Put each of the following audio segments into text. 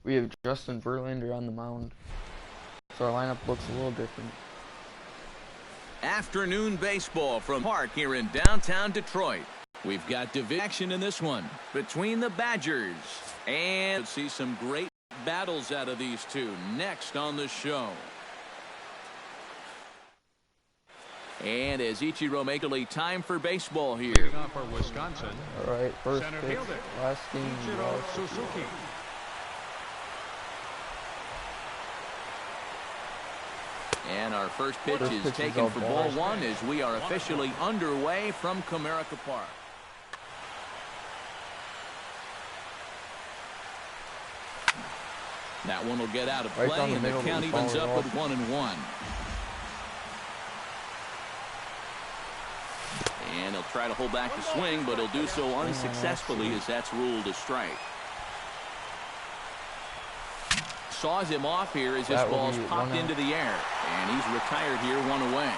We have Justin Verlander on the mound, so our lineup looks a little different. Afternoon baseball from Park here in downtown Detroit. We've got division in this one between the Badgers, and see some great battles out of these two next on the show. And as Ichiro Megali, time for baseball here. Leading off for Wisconsin. All right, first Center pitch, fielder, last game. Ichiro Suzuki. And our first pitch is taken for ball one as we are officially underway from Comerica Park. That one will get out of play, and the count evens up with 1-1. And he'll try to hold back the swing, but he'll do so unsuccessfully as that's ruled a strike. Saws him off here as his ball's popped into the air, and he's retired here, 1 away.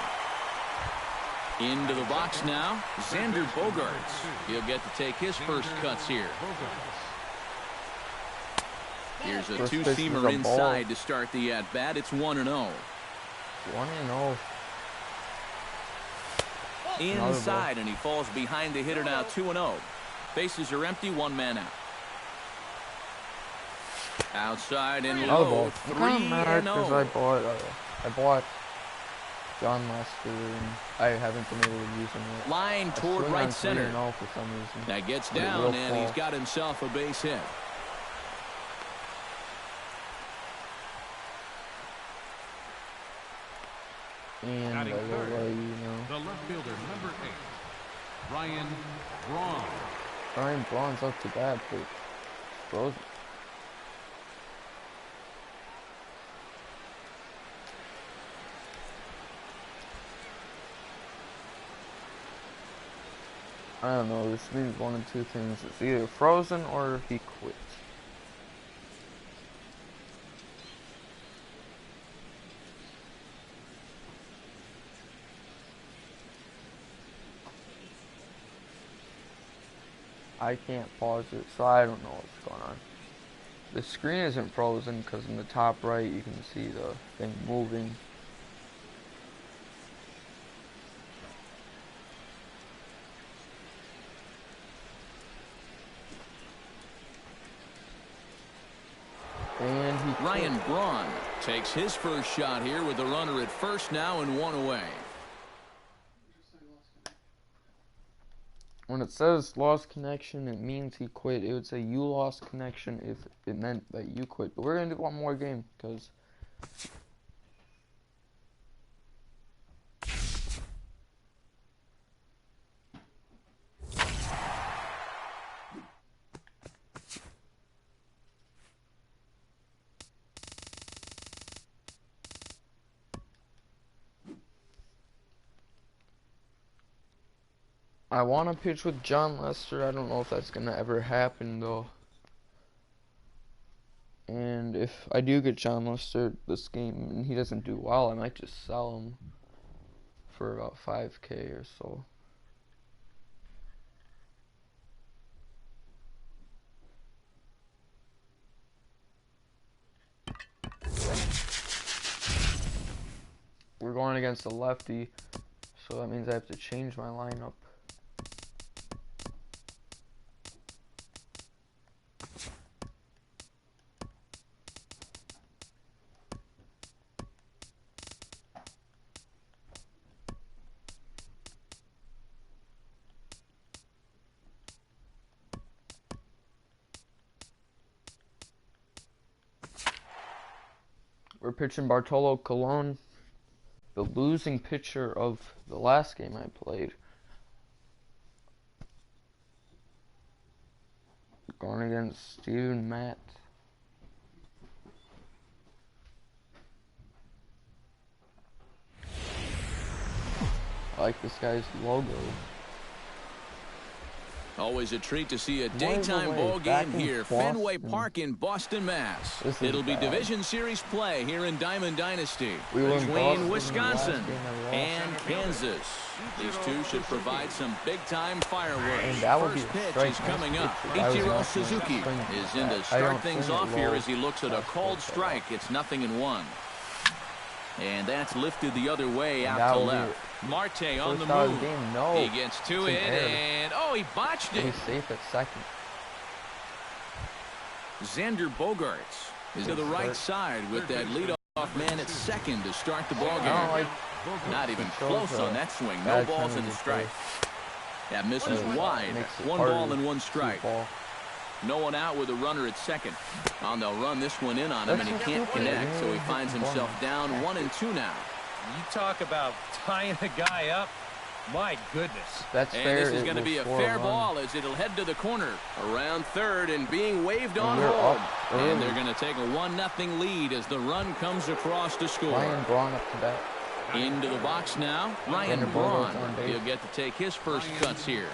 Into the box now, Xander Bogaerts. He'll get to take his first cuts here. Here's a two-seamer inside to start the at-bat. It's 1-0. 1-0. Inside, and he falls behind the hitter now, 2-0. Bases are empty, 1 man out. Outside and low, 3-0. I bought John Lester, and I haven't been able to use him yet. Line toward right center. For some reason. That gets down, and he's got himself a base hit. And I will let you know. The left fielder, number 8, Ryan Braun. Ryan Braun's up to bat, but frozen. I don't know, this means one of two things. It's either frozen or he quit. I can't pause it, so I don't know what's going on. The screen isn't frozen because in the top right you can see the thing moving. And Ryan Braun takes his first shot here with the runner at first now and 1 away. When it says lost connection, it means he quit. It would say you lost connection if it meant that you quit. But we're going to do one more game because I want to pitch with John Lester. I don't know if that's going to ever happen, though. And if I do get John Lester this game and he doesn't do well, I might just sell him for about $5K or so. We're going against a lefty, so that means I have to change my lineup. We're pitching Bartolo Colon, the losing pitcher of the last game I played. Going against Steven Matt. I like this guy's logo. Always a treat to see a daytime ball game here. Fenway Park in Boston, Mass. It'll be Division Series play here in Diamond Dynasty between Wisconsin and Kansas. These two should provide some big-time fireworks. First pitch is coming up. Ichiro Suzuki is in to start things off here as he looks at a called strike. It's 0-1. And that's lifted the other way out to left. Marte on the move. He gets to it, and he botched it. He's safe at second. Xander Bogaerts is to the right side with that leadoff man at second to start the ball game. Not even close on that swing. No balls in the strike. That misses wide. 1 ball and 1 strike. No one out with a runner at second. They'll run this one in on him, and he can't connect, so he finds himself down 1-2 now. You talk about tying a guy up. My goodness. That's and fair. This is going to be a fair ball as it'll head to the corner. Around third and being waved on home. And they're going to take a 1-0 lead as the run comes across to score. Ryan Braun up to bat. Into the box now, Ryan Braun. He'll get to take his first cuts here.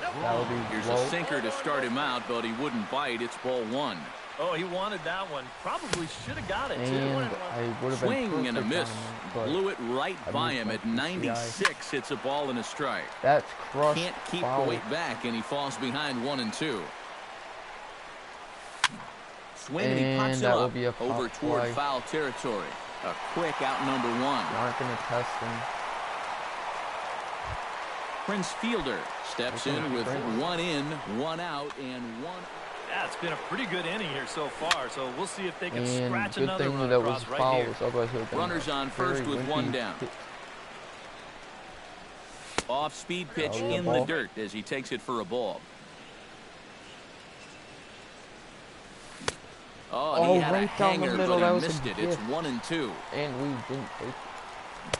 Here's a sinker to start him out, but he wouldn't bite. It's ball 1. Oh, he wanted that one. Probably should have got it, too. Swing and a miss. Blew it right by him at 96. It's a ball and a strike. That's crushed. Can't keep the weight back, and he falls behind 1-2. Swing and he pops it up over toward foul territory. A quick out number 1. Not going to test him. Prince Fielder steps in with 1 in, 1 out, and 1. Yeah, it's been a pretty good inning here so far, so we'll see if they can scratch another run that across was right here. Runners on first with 1 down. Off-speed pitch in the dirt as he takes it for a ball. He had right a hanger, down the middle. but he missed it. It's 1-2. And we didn't take it.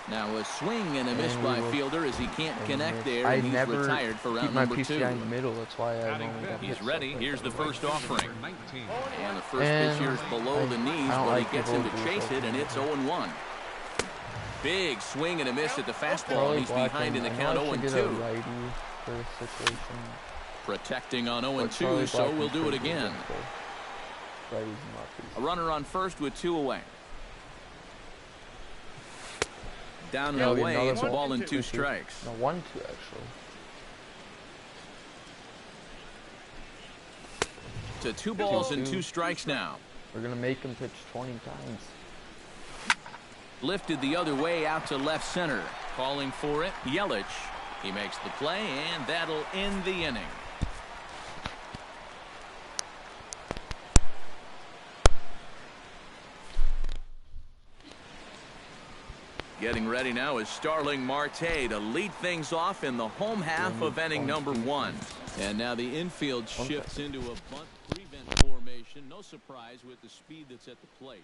Now a swing and a miss by Fielder as he can't connect there, and he's retired for round number 2. in the middle. That's why I don't get He's ready. Here's the first offering. And the first pitch here is below the knees, but he gets him to chase it, and it's 0-1. Big swing and a miss at the fastball, and he's behind in the count 0-2. Protecting on 0-2, so we'll do it again. A runner on first with 2 away. Down and away, it's a ball and 2 strikes. No, 1-2 actually. To 2 balls and 2 strikes now. We're gonna make him pitch 20 times. Lifted the other way out to left center. Calling for it, Yelich. He makes the play, and that'll end the inning. Getting ready now is Starling Marte to lead things off in the home half of inning number 1. And now the infield shifts into a bunt prevent formation. No surprise with the speed that's at the plate.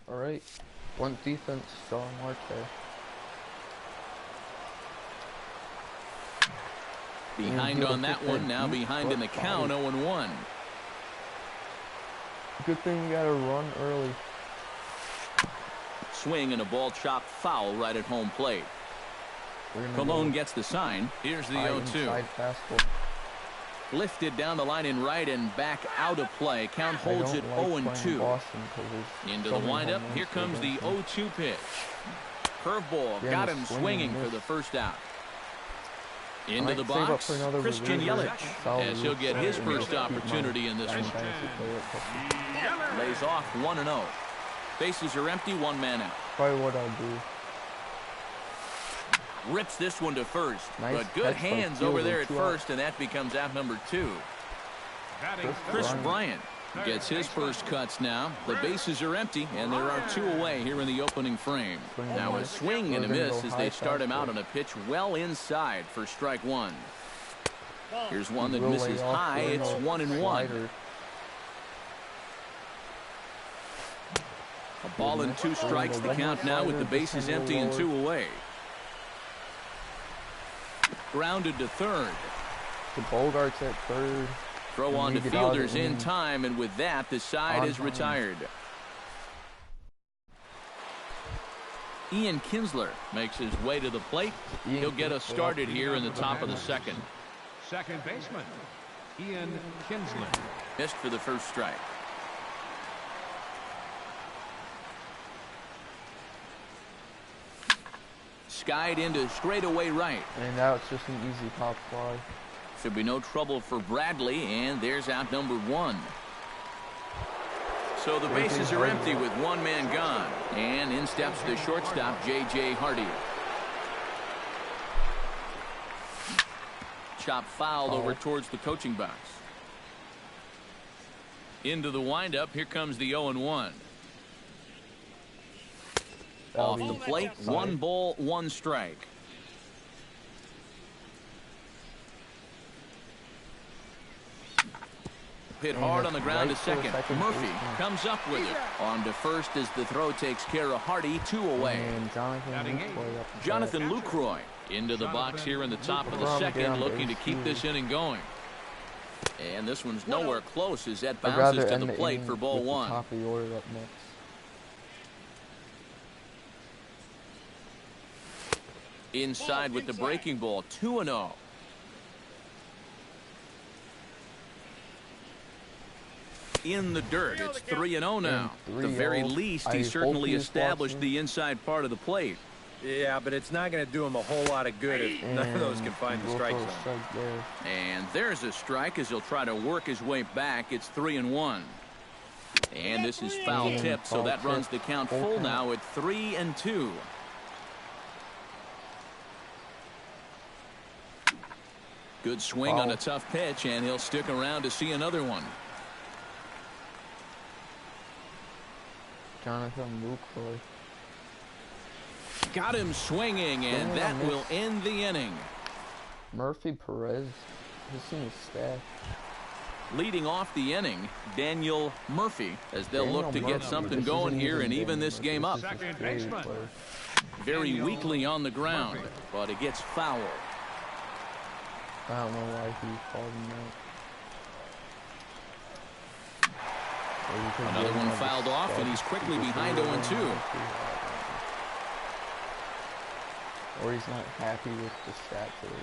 All right, bunt defense, Starling Marte. Behind on that one, now behind in the count, 0-1. Good thing you got to run early. Swing and a ball chopped foul right at home plate. Colon gets the sign. Here's the 0-2. Lifted down the line in right and back out of play. Count holds it 0-2. Into the windup. Here comes the 0-2 pitch. Curveball got him swinging for the first out. Into the box, Christian Yelich, as he'll get his first opportunity in this one. Lays off 1-0. Bases are empty, 1 man out. Probably what I'll do. Rips this one to first, but good hands over there at first, and that becomes out number 2. Chris Bryant gets his first cuts now. The bases are empty, and there are 2 away here in the opening frame. Now a swing and a miss as they start him out on a pitch well inside for strike 1. Here's one that misses high. It's 1-1. A ball and 2 strikes the count now with the bases empty and 2 away. Grounded to third. The Bogarts at third. Throw on to fielders in time, and with that, the side is retired. Ian Kinsler makes his way to the plate. He'll get us started here in the top of the second. Second baseman, Ian Kinsler. Missed for the first strike. Skied into straightaway right. And now it's just an easy pop fly. Should be no trouble for Bradley, and there's out number one. So the bases are empty with one man gone, and in steps the shortstop, J.J. Hardy. Chop fouled over towards the coaching box. Into the windup, here comes the 0-1. Off the plate, 1 ball, 1 strike. Hit hard on the ground to second. Murphy comes up with it. On to first as the throw takes care of Hardy, 2 away. Jonathan Lucroy into the box here in the top of the second, looking to keep this inning going. And this one's nowhere close as that bounces to the plate for ball 1. Top of the order up next. Inside with the breaking ball, 2-0. In the dirt, it's 3-0 now. At the very least, he certainly established the inside part of the plate. Yeah, but it's not going to do him a whole lot of good if none of those can find the strike zone. And there's a strike as he'll try to work his way back. It's 3-1. And this is foul tip, so that runs the count full now at 3-2. Good swing on a tough pitch, and he'll stick around to see another one. Jonathan Lucroy. Got him swinging, and that will end the inning. Murphy Perez. This thing is stacked. Leading off the inning, Daniel Murphy, as they'll look to get something going here and even this game up. Second baseman. Very weakly on the ground, but it gets foul. I don't know why he called him out. Another one fouled off, and he's quickly behind 0-2. Or he's not happy with the stats that are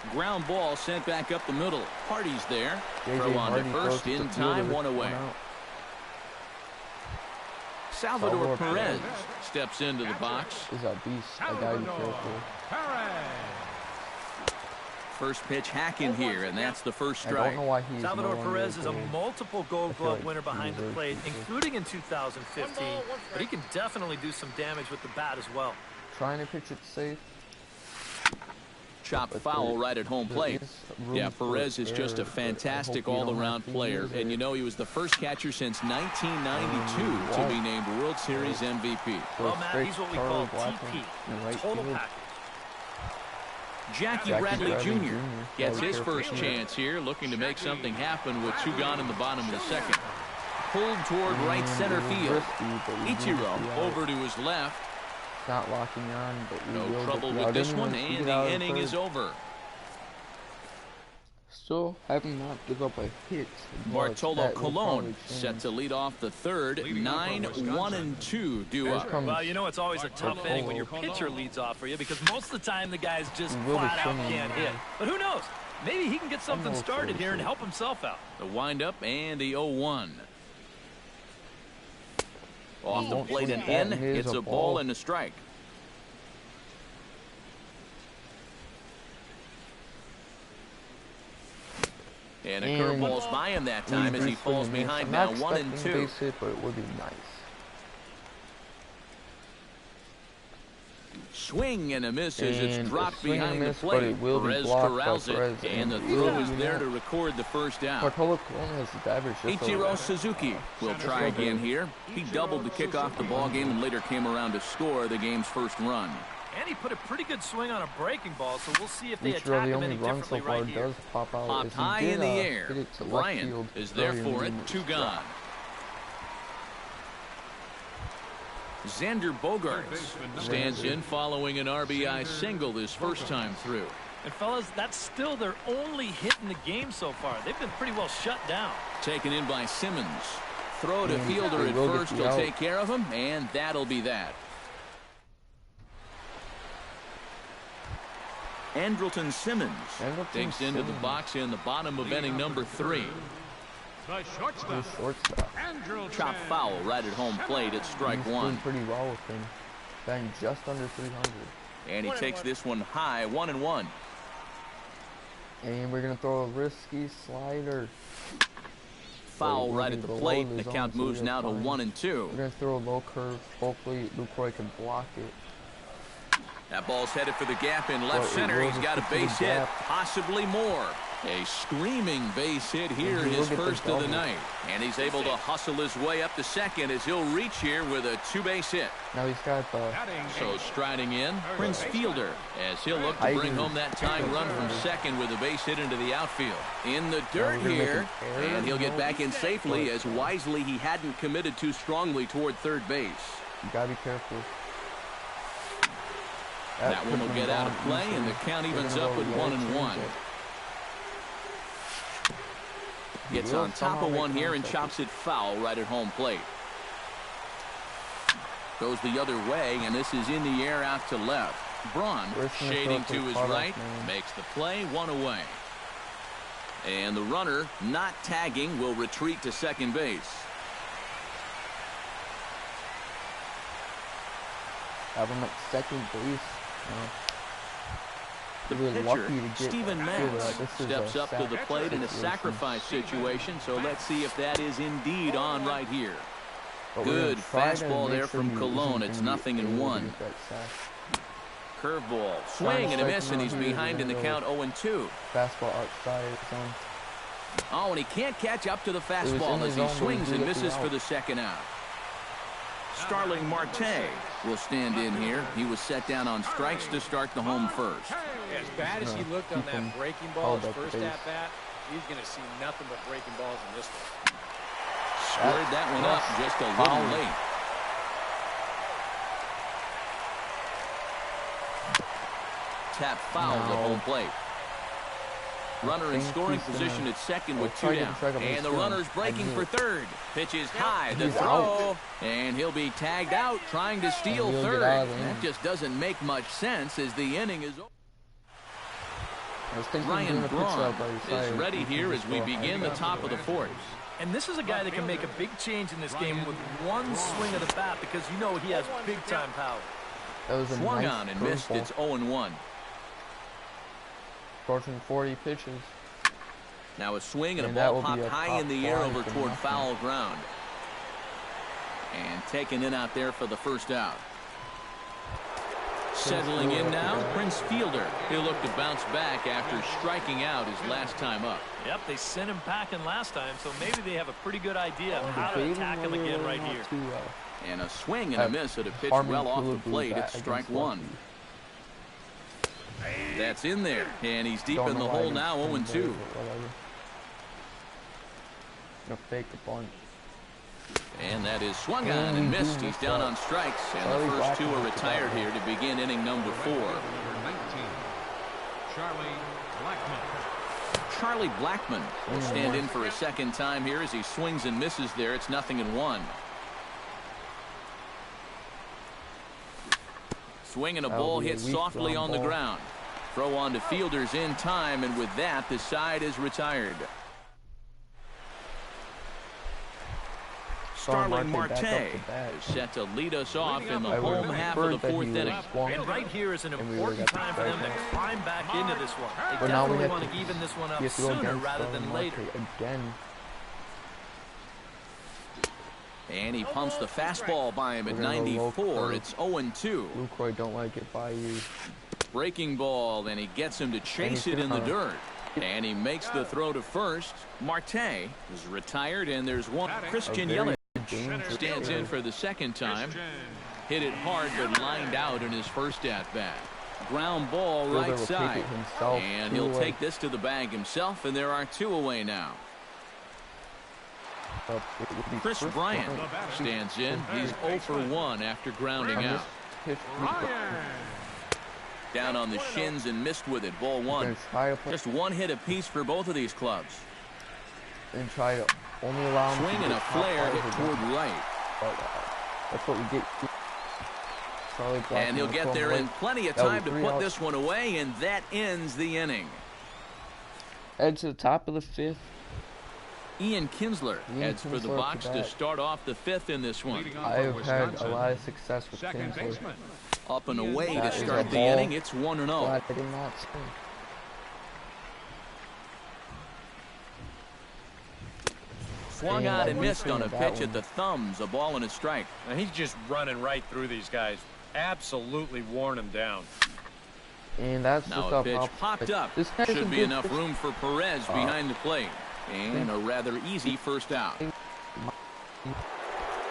well. Ground ball sent back up the middle. Hardy's there. Throw on to first in time, 1 away. Salvador Perez steps into the box. He's a beast. I gotta be careful. First pitch hack in here, and that's the first strike. I don't know why he's Salvador Perez is a multiple Gold Glove winner behind the plate, including in 2015. But he can definitely do some damage with the bat as well. Trying to pitch it safe. Chop foul right at home plate. Yeah, Perez is just a fantastic all-around player. And you know, he was the first catcher since 1992 to be named World Series MVP. Well, Matt, he's what we call TP, total package. Jackie Bradley Jr. gets his first chance here, looking to make something happen with 2 gone in the bottom of the second. Pulled toward right center field. Ichiro over to his left. Not locking on, but no trouble with this one, and the inning is over. Still having not give up a hit. Bartolo Colon set to lead off the third. 9-1-2 due up. Well, you know it's always a tough inning when your pitcher leads off for you, because most of the time the guys just flat out can't hit. But who knows? Maybe he can get something started here and help himself out. The windup and the 0-1. Off the plate and in. It's a ball and a strike. And a curveball's by him that time as he falls behind now 1-2. But it would be nice. Swing and a miss as it's dropped behind the plate. Perez corrals it, and the throw is there to record the first out. Ichiro Suzuki will try again here. He doubled to kick off the ball game and later came around to score the game's first run. And he put a pretty good swing on a breaking ball, so we'll see if they attack him any differently right here. Popped high in the air. Bryant is there for it. 2 gone. Xander Bogaerts stands in following an RBI single this first time through. And fellas, that's still their only hit in the game so far. They've been pretty well shut down. Taken in by Simmons. Throw to fielder at first will take care of him, and that'll be that. Andrelton Simmons takes into the box in the bottom of inning number 3. The shortstop. Chop foul right at home plate at strike one. Pretty well with him. Batting just under 300. And he takes this one high, 1-1. And we're gonna throw a risky slider. Foul right at the plate. The count moves now to 1-2. We're gonna throw a low curve. Hopefully Lucroy can block it. That ball's headed for the gap in left center. He's got a base hit, possibly more. A screaming base hit here, his first of the night. And he's able to hustle his way up to second as he'll reach here with a 2-base hit. Now he's got the... So striding in, Prince Fielder, as he'll look to bring home that tying run from second with a base hit into the outfield. In the dirt here, and he'll get back in safely as wisely he hadn't committed too strongly toward third base. You gotta be careful. That one will get out of play, and the count evens up at 1-1. Gets on top of one here and chops it foul right at home plate. Goes the other way, and this is in the air out to left. Braun, shading to his right, makes the play, one away. And the runner, not tagging, will retreat to second base. Have him at second base. The pitcher, Steven Matz, steps up to the plate in a sacrifice situation, so let's see if that is indeed on right here. Good fastball there from Cologne. It's 0-1. Curveball, swing and a miss, and he's behind in the count 0-2. Fastball outside zone. Oh, and he can't catch up to the fastball as he swings and misses for the second out. Starling Marte will stand in here. He was set down on strikes to start the home first. As bad as he looked on that breaking ball his first at-bat, he's going to see nothing but breaking balls in this one. Squared that one up just a little late. Tap foul at home plate. Runner in scoring position at second with 2 down. And the runner's breaking for third. Pitch is high, the throw, and he'll be tagged out trying to steal third. That just doesn't make much sense as the inning is over. Ryan Braun is ready here as we begin the top of the fourth. And this is a guy that can make a big change in this game with one swing of the bat because you know he has big-time power. Swung on and missed. It's 0-1. Approaching 40 pitches. Now a swing and a ball popped high in the air over toward foul ground. And taken in out there for the first out. Settling in now, Prince Fielder. He'll look to bounce back after striking out his last time up. Yep, they sent him packing last time, so maybe they have a pretty good idea of how to attack him again right here. And a swing and a miss at a pitch well off the plate at strike one. That's in there, and he's deep in the hole now, 0-2. Fake the bunt. And that is swung on and missed. He's down on strikes, and the first two are retired here to begin inning number 4. Charlie Blackmon will stand in for a second time here as he swings and misses there. It's 0-1. Swing and a ball hit softly on the ground. Throw on to fielders in time, and with that, the side is retired. Starling Marte is set to lead us off in the home half of the fourth inning. And right here is an important time for them to climb back into this one. They definitely want to even this one up sooner rather than later. And he pumps the fastball by him at 94. It's 0-2. Lucroy don't like it by you. Breaking ball, and he gets him to chase it in the dirt. And he makes the throw to first. Marte is retired, and there's one. Christian Yelich stands in for the second time. Hit it hard, but lined out in his first at-bat. Ground ball right side. And he'll take this to the bag himself, and there are 2 away now. Chris Bryant stands in. He's 0 for 1 after grounding out. Down on the shins and missed with it. Ball one. Just one hit apiece for both of these clubs. And try to only allow him swing to and a flare hit toward right. That's what we get. And he'll get there in plenty of time to put this one away, and that ends the inning. Head to the top of the fifth. Ian Kinsler heads for the box to start off the fifth in this one. I've had a lot of success with Kinsler. Up and away to start the inning. It's 1-0. I did not swing. Swung out and missed on a pitch at the thumbs. A ball and a strike. Now he's just running right through these guys. Absolutely worn them down. And that's now just a pitch popped up. This should be enough room for Perez behind the plate. And a rather easy first out.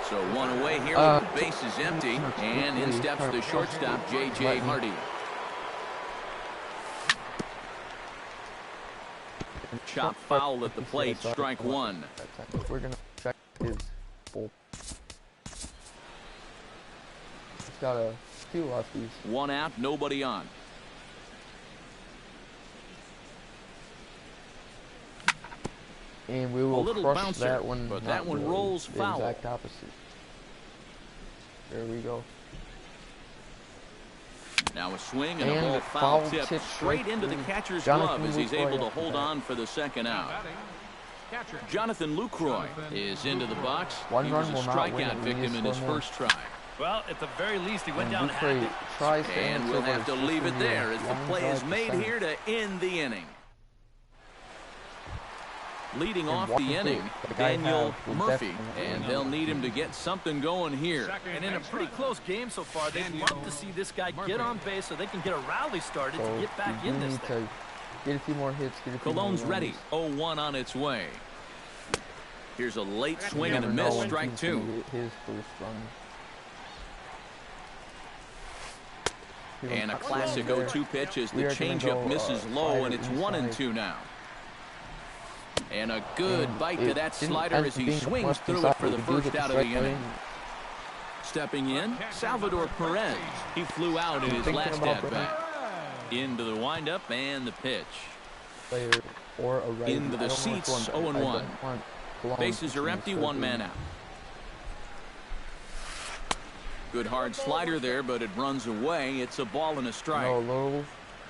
So one away here with the bases empty. And in steps the shortstop, J.J. Hardy. Chop foul at the plate, strike one. We're going to check his bull. He's got a few lefties. One out, nobody on. And we will crush bouncer, that one. But that one rolls foul. The exact opposite. There we go. Now a swing and a ball foul tip straight into the catcher's glove as he's able to hold on for the second out. Jonathan Lucroy is into the box. He was a strikeout victim in his first try. Well, at the very least, he went down happy. And we'll have to leave it there as the play is made here to end the inning. Leading off the inning, Daniel Murphy, and they'll need him to get something going here. And in a pretty close game so far, they'd love to see this guy get on base so they can get a rally started to get back in this thing. Get a few more hits. Cologne's ready. 0-1 on its way. Here's a late swing and a miss, strike two. His first run. And a classic 0-2 pitch as the changeup misses low, and it's 1-2 now. And a good bite to that slider as he swings through it for the first out of the inning. Stepping in, Salvador Perez. He flew out in his last at-bat. Into the windup and the pitch. Into the seats, 0-1. Bases are empty, one man out. Good hard slider there, but it runs away. It's a ball and a strike. No,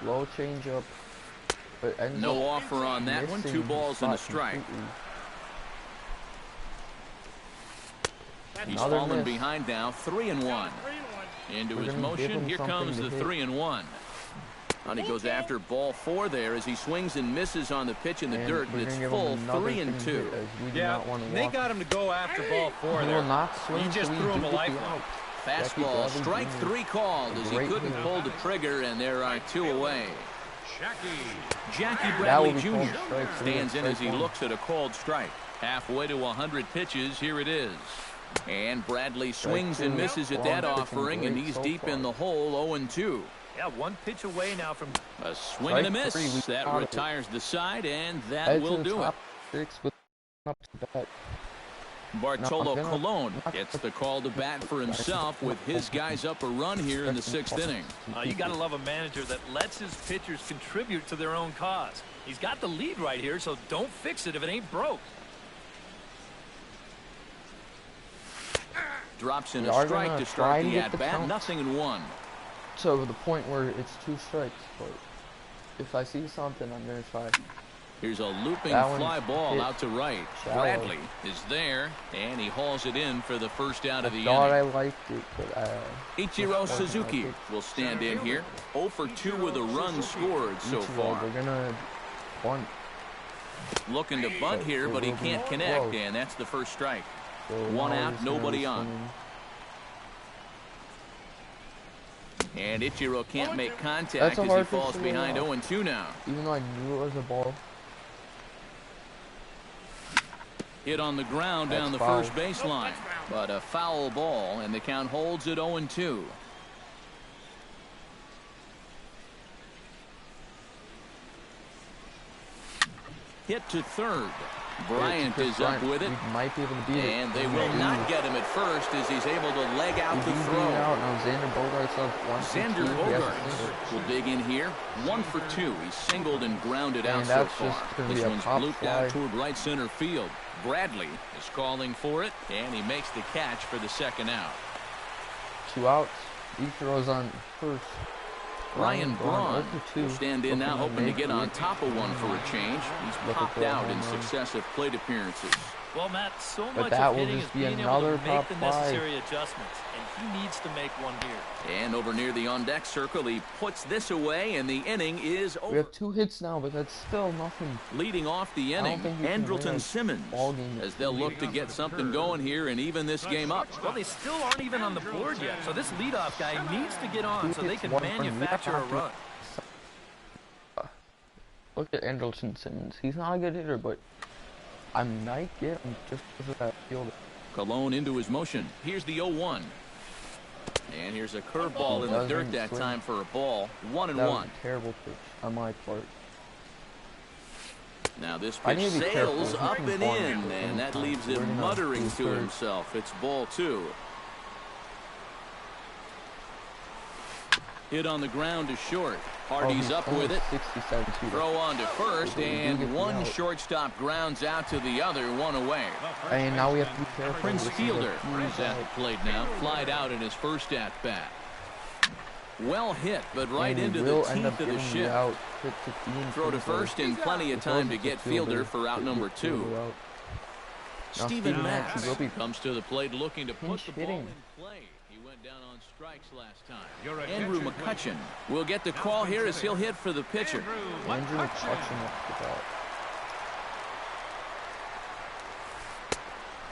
low changeup. No offer on that one. 2 balls and a strike. He's fallen behind now. 3-1. Into his motion. Here comes the 3-1. And he goes after ball 4 there as he swings and misses on the pitch in the dirt, and it's full 3-2. Yeah, they got him to go after ball 4 there. He just threw him a lifeline. Fastball, strike 3 called as he couldn't pull the trigger, and there are 2 away. Jackie Bradley Jr. stands in as he looks at a called strike. Halfway to 100 pitches, here it is. And Bradley swings and misses at that offering, and he's deep in the hole, 0-2. Yeah, 1 pitch away now from a swing and a miss. That retires the side, and that will do it. Bartolo Colon gets the call to bat for himself with his guys up a run here in the 6th inning. You got to love a manager that lets his pitchers contribute to their own cause. He's got the lead right here, so don't fix it if it ain't broke. Drops in a strike to start the at-bat, 0-1. So the point where it's 2 strikes, but if I see something, I'm going to try. Here's a looping fly ball out to right. Bradley is there, and he hauls it in for the first out of the inning. I liked it, but Ichiro Suzuki will stand in here. 0 for 2 with a run scored so far. They're gonna bunt. Looking to bunt here, but he can't connect, and that's the first strike. 1 out, nobody on. And Ichiro can't make contact as he falls behind 0-2 now. Even though I knew it was a ball. Hit on the ground down the first baseline, but a foul ball, and the count holds at 0-2. Hit to third. Bryant is up with it. Might be able to beat it. And they will not get him at first as he's able to leg out the throw. Now Xander Bogaerts up 1-2. Xander Bogaerts will dig in here. 1 for 2. He's singled and grounded out so far. This one's looped out toward right center field. Bradley is calling for it, and he makes the catch for the second out. 2 outs. He throws on first. Ryan Braun will stand in now, hoping to get on top of one for a change. He's popped out in successive plate appearances. Well, Matt, so much of hitting is being able to make the necessary adjustments, and he needs to make one here. And over near the on-deck circle, he puts this away, and the inning is over. We have 2 hits now, but that's still nothing. Leading off the inning, Andrelton Simmons, as they'll look to get something going here and even this game up. Well, they still aren't even on the board yet, so this leadoff guy needs to get on so they can manufacture a run. Look at Andrelton Simmons. He's not a good hitter, but I might get him just because of that fielder. Colon into his motion. Here's the 0-1. And here's a curveball in the dirt that time for a ball. 1-1. That was a terrible pitch on my part. Now this pitch sails up and in, and that leaves him muttering to himself. It's ball 2. Hit on the ground to short. Hardy's up with it. Throw on to first, and one shortstop grounds out to the other, 1 away. And now we have to be careful. Prince Fielder is at the plate now. Flied out in his first at bat. Well hit, but right into the teeth of the ship. Throw to first, and plenty of time to get Fielder for out number 2. Steven Matz comes to the plate looking to put the ball in play. Down on strikes last time. Andrew McCutchen will get the call here as he'll hit for the pitcher. Andrew McCutchen up the bat.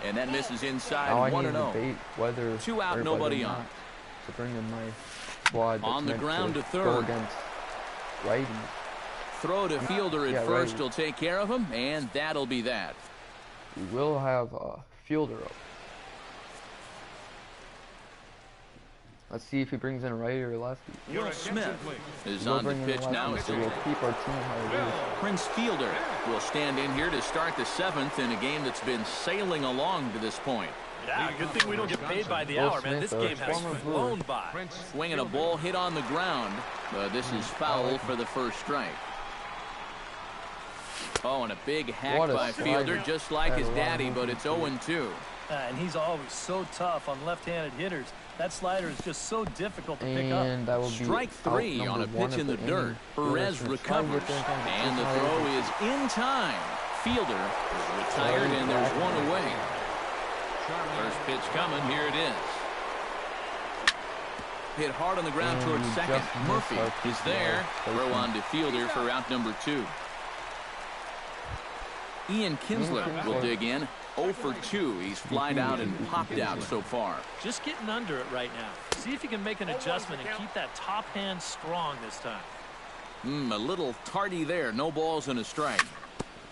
And that misses inside. Now I 1-0. debate whether 2 out, nobody on. To bring in my squad on the ground to third. Against righty. Throw to Fielder at first will take care of him, and that'll be that. We will have Fielder up. Let's see if he brings in a righty or a lefty. Will Smith is on the pitch now. So we'll keep our team how it is. Prince Fielder will stand in here to start the 7th in a game that's been sailing along to this point. Yeah, good thing we don't get paid by the hour, man. This game has flown by. Swinging a ball hit on the ground, but this is foul for the first strike. Oh, and a big hack by Fielder, just like his daddy, but it's 0-2. And he's always so tough on left-handed hitters. That slider is just so difficult to pick up. That will be strike 3 on a pitch in the dirt. Perez recovers, and the throw is in time. Fielder is retired, and there's 1 away. First pitch coming. Here it is. Hit hard on the ground towards second. Murphy is there. Throw on to Fielder for out number 2. Ian Kinsler will dig in. 0 for 2. He's flied out and popped out so far. Just getting under it right now. See if you can make an adjustment and keep that top hand strong this time. A little tardy there. No balls and a strike.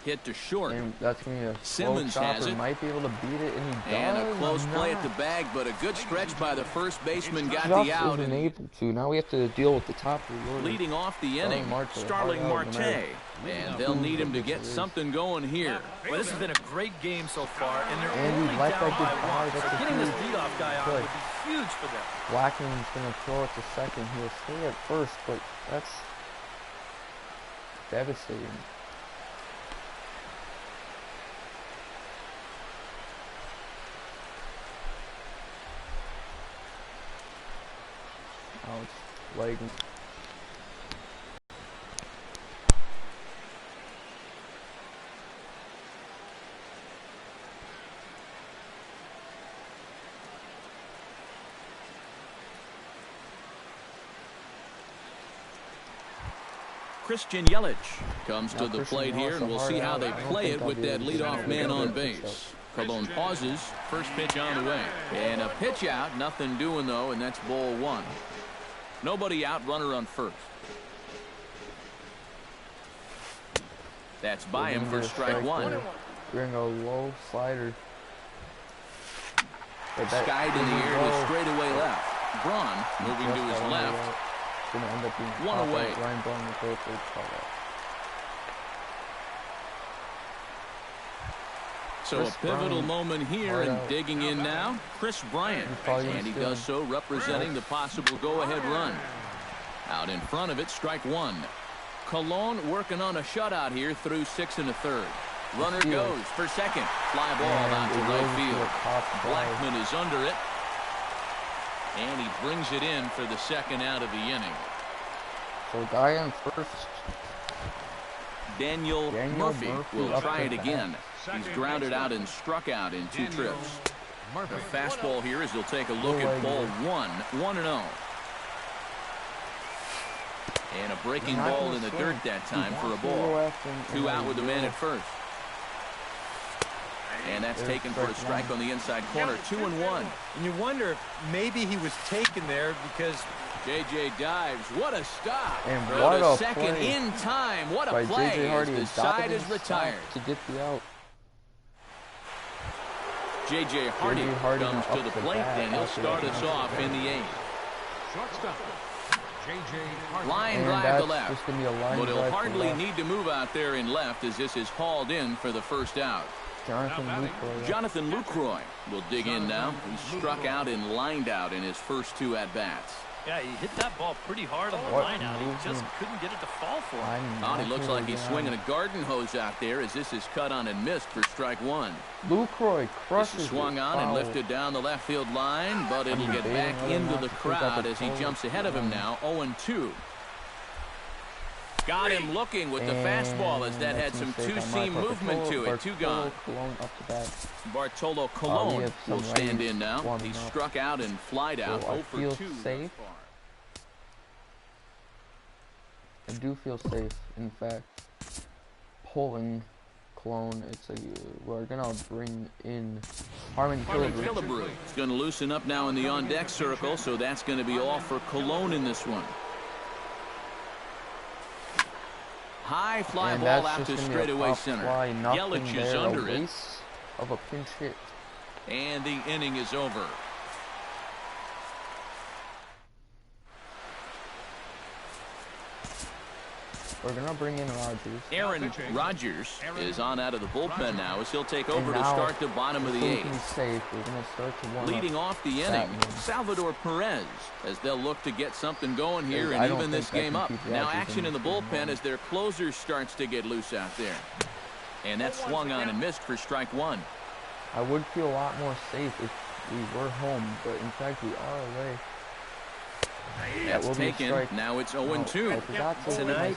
Hit to short. And that's going to be a Simmons has it. Might be able to beat it, and he does. And a close play at the bag, but a good stretch by the first baseman got Just the out. Isn't able to. Now we have to deal with the top of the order. Leading off the inning, Starling Marte. And they'll need him to get something going here. Well, this has been a great game so far, and they're only down by 1. So getting this leadoff guy on would be huge for them. Blackman's going to throw it to second. He'll stay at first, but that's devastating. Oh, it's lagging. Christian Yelich comes to the plate here, and we'll see how they play it with that leadoff man on base. Colon pauses. First pitch on the way. And a pitch out. Nothing doing, though, and that's ball 1. Nobody out. Runner on first. That's by him for strike 1. We're going to go low slider. Skied in the air to straightaway left. Braun moving to his left. Going to end up being 1 away. Ryan Braun will throw for So a pivotal moment here, and digging in now, Chris Bryant. And he does so representing the possible go-ahead run. Out in front of it, strike one. Cologne working on a shutout here through 6 1/3. Runner goes for second. Fly ball out to right field. Blackman is under it. And he brings it in for the second out of the inning. So guy on first. Daniel Murphy will try it again. He's grounded out and struck out in 2 trips. The fastball here as he'll take a look at ball 1, 1-0. And a breaking ball in the dirt that time for a ball. 2 out with the man at first. And that's taken for a strike on the inside corner. 2-1. And you wonder if maybe he was taken there because J.J. dives. What a stop. And what a second play in time. What a play J.J. Hardy as the side is retired. To get the out. J.J. Hardy comes to the plate, and he'll start us off in the 8th. Shortstop, J.J. Hardy. Line drive to left. But he'll hardly need to move out there in left as this is hauled in for the first out. Jonathan Lucroy will dig in now. He struck out and lined out in his first 2 at-bats. Yeah, he hit that ball pretty hard on the line out. He just couldn't get it to fall for him. Oh, he looks like he's swinging a garden hose out there as this is cut on and missed for strike 1. Lucroy crushes this is swung on and lifted down the left field line, but it'll get back into the crowd as he jumps ahead of him now. 0-2. Got him looking with the fastball as that had some two-seam movement to it. 2 gone. Bartolo Colon will stand in now. He struck out and flied out. 0 for 2. Safe. I do feel safe. In fact, Poland, Cologne. We're gonna bring in Harmon Killebrew. He's gonna loosen up now in the on-deck circle, so that's gonna be all for Cologne in this one. High fly ball out to straightaway center. Yelich is under it. Of a pinch hit. And the inning is over. We're going to bring in Rogers. Aaron Rodgers is on out of the bullpen now as he'll take over to start the bottom of the 8th. Safe. We're going to start to warm leading off the inning, Salvador Perez, as they'll look to get something going here and even this game up. Now action in the bullpen as their closer starts to get loose out there. And that swung on and missed for strike 1. I would feel a lot more safe if we were home, but in fact we are away. That's taken. Now it's 0-2. Tonight,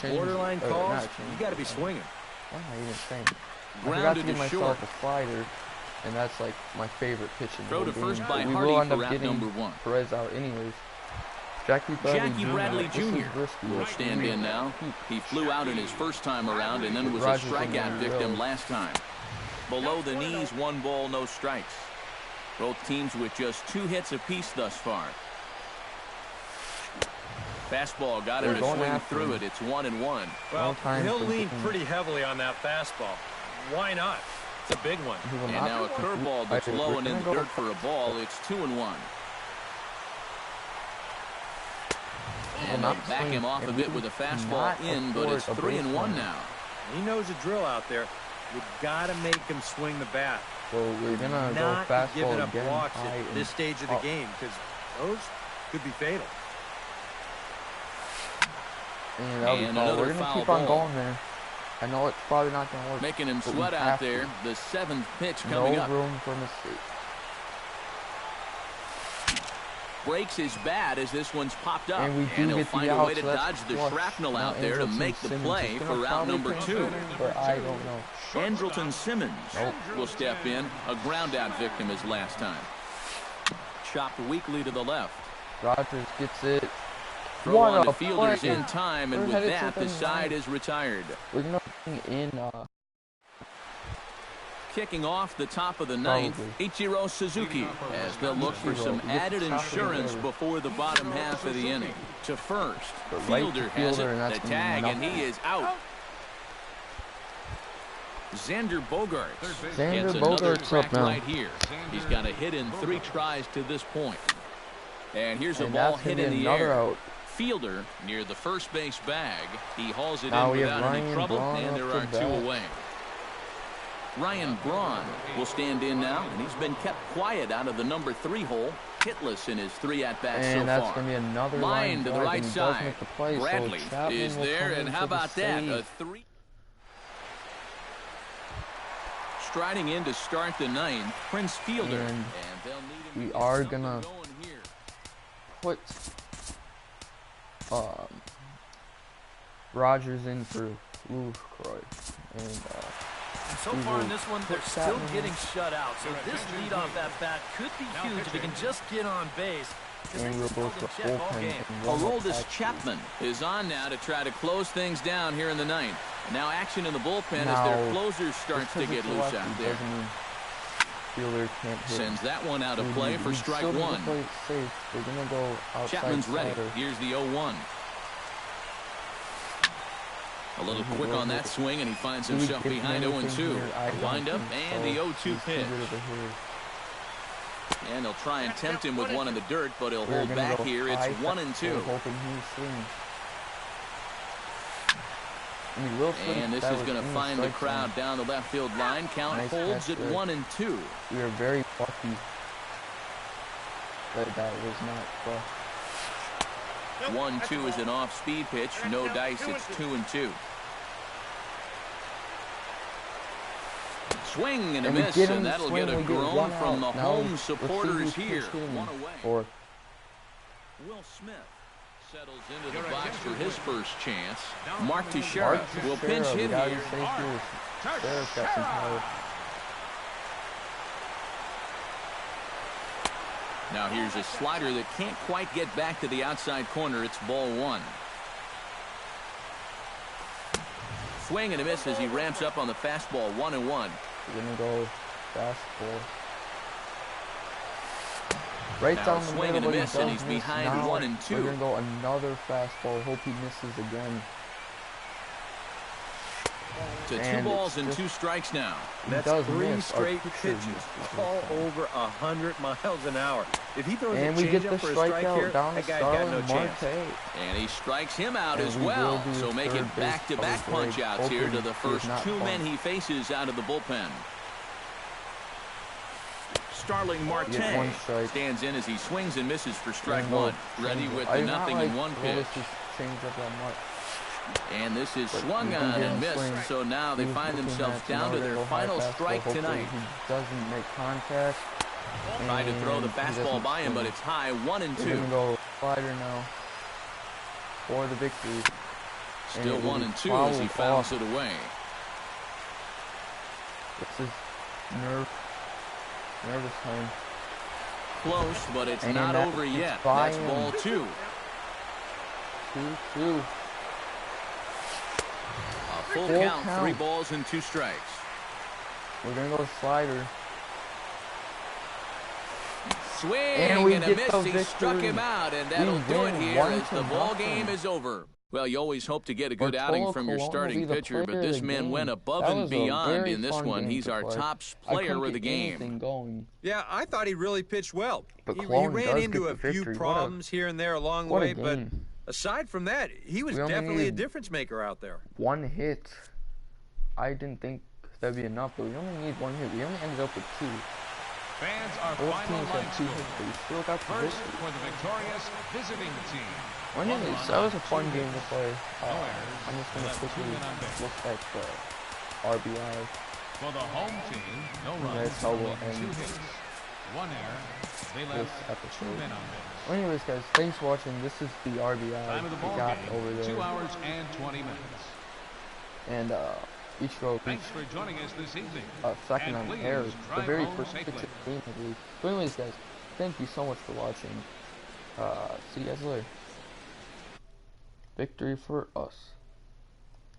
borderline calls, you got to be swinging. What am I even saying? I forgot to give myself a slider, and that's like my favorite pitch in the Throw to game. first by We Hardy will end for up out getting number 1. Perez out anyways. Jackie Bradley Jr. will stand in now. He flew out in his first time around and then was a strikeout victim last time. Below the knees, 1 ball, no strikes. Both teams with just 2 hits apiece thus far. Fastball got him to swing through it. It's 1-1. Well, he'll lean pretty heavily on that fastball. Why not? It's a big one. And now a curveball that's low and in the dirt for a ball. It's 2-1. And they'll back him off a bit with a fastball in, but it's 3-1 now. He knows the drill out there. You've got to make him swing the bat. So we're going to go fastball giving up again. Walks at this stage of the game, because those could be fatal. And we're going to keep on going there. I know it's probably not going to work. Making him sweat out there. The 7th pitch coming up. No room for mistake. Breaks his bat as this one's popped up. And he'll find a way to dodge the shrapnel out there to make the play for route number 2. But I don't know. Andrelton Simmons will step in. A ground out victim as last time. Chopped weakly to the left. Rogers gets it. Throw on the fielders in time, and with that, the side is retired. We're going to bring in... Kicking off the top of the 9th, Ichiro Suzuki, as they'll look for some added insurance before the bottom half of the inning. To first, Fielder has it, the tag, and he is out. Xander Bogaerts gets another crack right here. He's got a hit in 3 tries to this point. And here's a ball hit in the air. Out. Fielder near the first base bag. He hauls it in without any trouble, and there are 2 away. Ryan Braun will stand in now, and he's been kept quiet out of the number 3 hole. Hitless in his 3 at-bats so far. And that's going to be another line to the right side. Play, Bradley so is there, and how about that? A 3. Striding in to start the 9th, Prince Fielder. And they'll need him we are going to put Rogers in for Lucroy. And so far in this one, they're still getting shut out. So this leadoff at bat could be huge if he can just get on base. And we'll go for bullpen. Aroldis Chapman is on now to try to close things down here in the 9th. Now action in the bullpen as their closer starts to get loose out there. Fielder can't hit. Sends that one out of play for strike 1. Play safe. They're gonna go outside. Chapman's ready. Here's the 0-1. A little quick on that swing, and he finds himself behind 0-2. Wind up and the 0-2 pitch. And they'll try and tempt him with one in the dirt, but he'll hold back here. It's 1-2. And this is going to find the crowd down the left field line. Count holds at 1-2. We are very lucky that that was not 1-2 is an off-speed pitch. No dice. It's 2-2. Swing and a miss, and that'll get a groan from the home supporters here. One away. Will Smith settles into the box for his first chance. Mark Teixeira will pinch hit here. Now here's a slider that can't quite get back to the outside corner. It's ball 1. Swing and a miss as he ramps up on the fastball. 1-1. We're gonna go fastball. Right now down the swing middle, and a miss, and he's behind 1-2. We're gonna go another fastball. Hope he misses again. To 2 balls and 2 strikes now. That's 3 straight pitches, all over 100 miles an hour. If he throws a changeup for a strike here, that guy's got no chance. And he strikes him out as well. So make it back-to-back punch-outs here to the first 2 men he faces out of the bullpen. Starling Marte stands in as he swings and misses for strike 1. Ready with the 0-1 pitch. And this is swung on and missed, so now they find themselves down to their final strike tonight. He doesn't make contact. Tried to throw the fastball by him, but it's high. 1-2. We're gonna go slider now for the victory. Still 1-2 as he fouls it away. This is nervous time. Close, but it's not over yet. That's ball 2. 2-2. Full count, 3 balls and 2 strikes. We're gonna go slider. Swing and a miss. He struck him out, and that'll do it here as the ball game is over. Well, you always hope to get a good outing from your starting pitcher, but this man went above and beyond in this one. He's our top player of the game. Yeah, I thought he really pitched well. He ran into a few problems here and there along the way, but aside from that, he was definitely a difference maker out there. 1 hit. I didn't think that'd be enough, but we only need 1 hit. We only ended up with 2. Fans are both teams had 2 hits, but we still got the victory. For the victorious visiting team. That was a fun game to play. I'm just gonna quickly look at the RBI. For the home team, no runs, That's how we'll 2 end hits, 1 error. They this left episode. 2 men on base. Well, anyways, guys, thanks for watching. This is the RBI Time of the ball we got game, over there. 2 hours and 20 minutes. And each row Thanks for joining us this evening. second And on please air. The drive very home first safely. pitch of the game, I believe. So anyways, guys, thank you so much for watching. See you guys later. Victory for us.